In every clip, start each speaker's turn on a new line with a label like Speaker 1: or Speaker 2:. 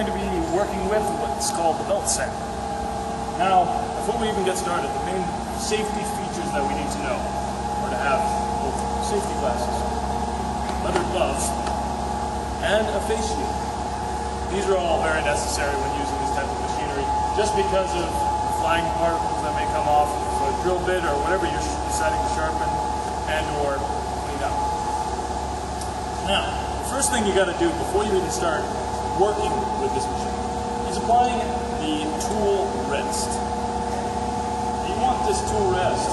Speaker 1: going to be working with what's called the belt sander. Now, before we even get started, the main safety features that we need to know are to have both safety glasses, leather gloves, and a face shield. These are all very necessary when using this type of machinery, just because of the flying particles that may come off of a drill bit or whatever you're deciding to sharpen and or clean up. Now, the first thing you got to do before you even start working with this machine is applying the tool rest. You want this tool rest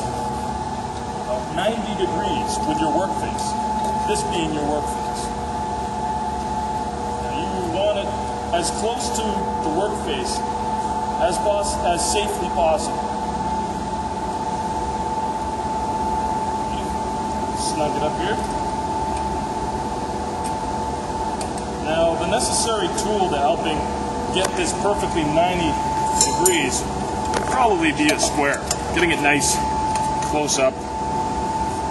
Speaker 1: about 90 degrees with your work face, this being your work face. Now you want it as close to the work face as safely possible. Snug it up here. Now the necessary tool to helping get this perfectly 90 degrees would probably be a square. Getting it nice close up,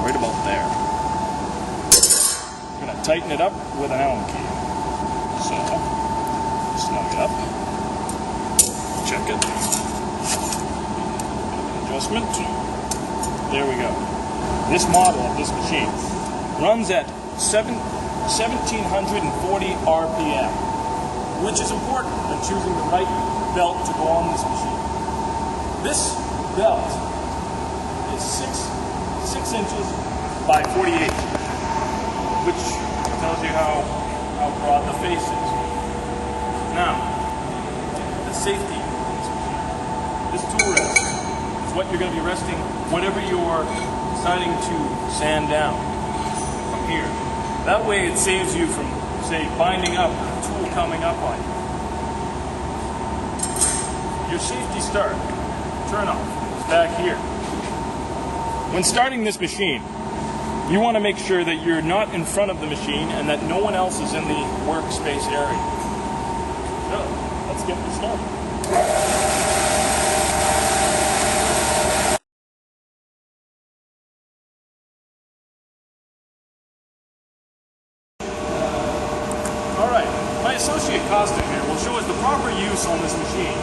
Speaker 1: right about there. I'm going to tighten it up with an Allen key. So, snug it up. Check it. Adjustment. There we go. This model of this machine runs at 1740 RPM, which is important when choosing the right belt to go on this machine. This belt is 6 inches by 48 inches, which tells you how broad the face is. Now, the safety of this machine. This tool rest is what you're going to be resting whenever you're deciding to sand down from here. That way it saves you from, say, binding up a tool coming up on you. Your safety start, turn off, is back here. When starting this machine, you want to make sure that you're not in front of the machine and that no one else is in the workspace area. So, let's get this started. My associate Costa here will show us the proper use on this machine,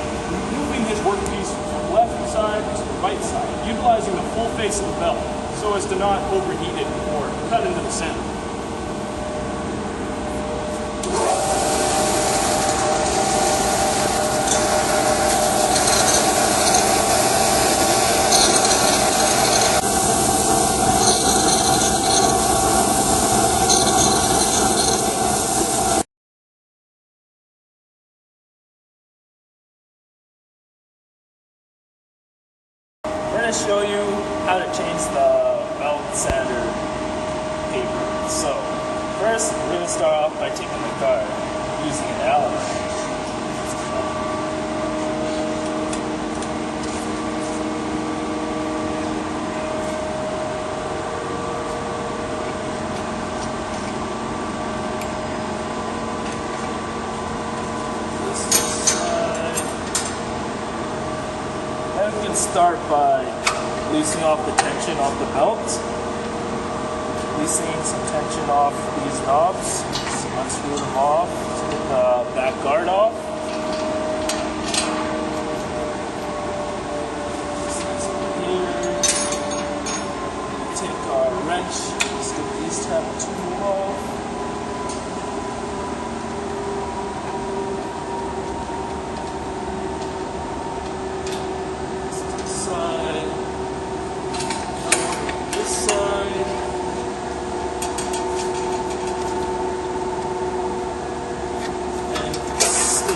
Speaker 1: moving his workpiece from the left side to the right side, utilizing the full face of the belt so as to not overheat it or cut into the center.
Speaker 2: We're going to show you how to change the belt sander paper. So, first we're going to start off by taking the card using an Allen. Then we can start by loosening off the tension off the belt, loosening some tension off these knobs, unscrew them off to get the back guard off. Here, take our wrench, just get these tab two off.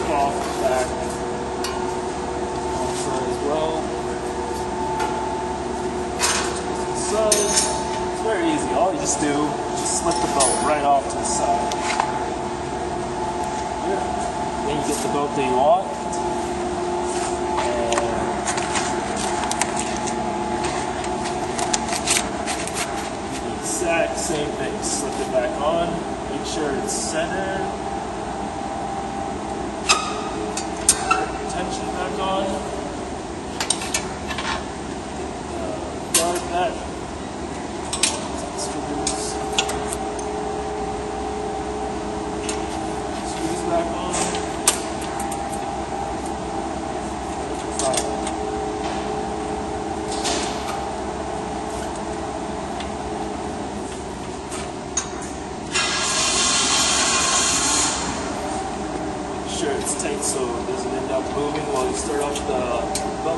Speaker 1: Off the back also as well. So it's very easy. All you just do is just slip the belt right off to the side. Then you get the belt that you want. And the exact same thing. Slip it back on. Make sure it's centered. Tension back on. Guard that. Screws back on.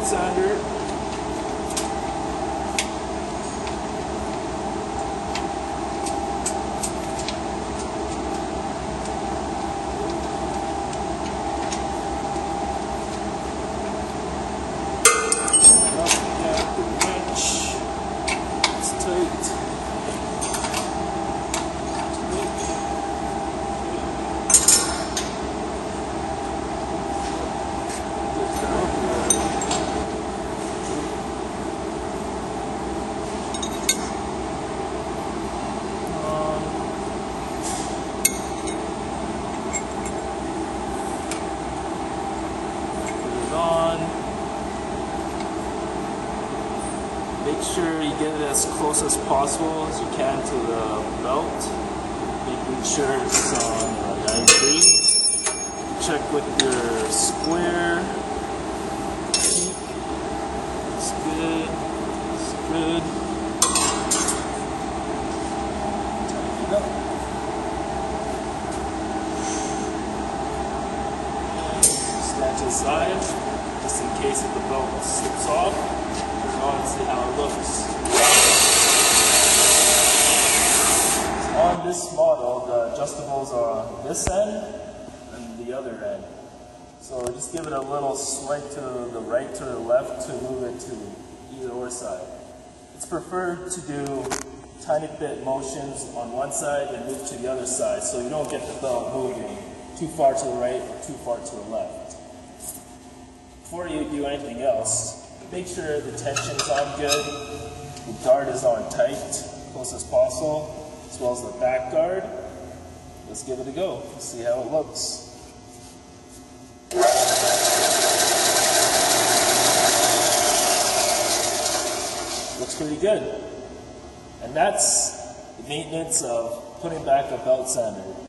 Speaker 2: sander. Make sure you get it as close as possible as you can to the belt, making sure it's on 9 degrees. Check with your square. It's good. It's good. Tighten it up. Stand to the side, just in case if the belt slips off. On, see how it looks. On this model, the adjustables are on this end and the other end. So just give it a little swipe to the right to the left to move it to either or side. It's preferred to do tiny bit motions on one side and move to the other side so you don't get the belt moving too far to the right or too far to the left. Before you do anything else, make sure the tension's on good, the guard is on tight, close as possible, as well as the back guard. Let's give it a go, see how it looks. Looks pretty good. And that's the maintenance of putting back a belt sander.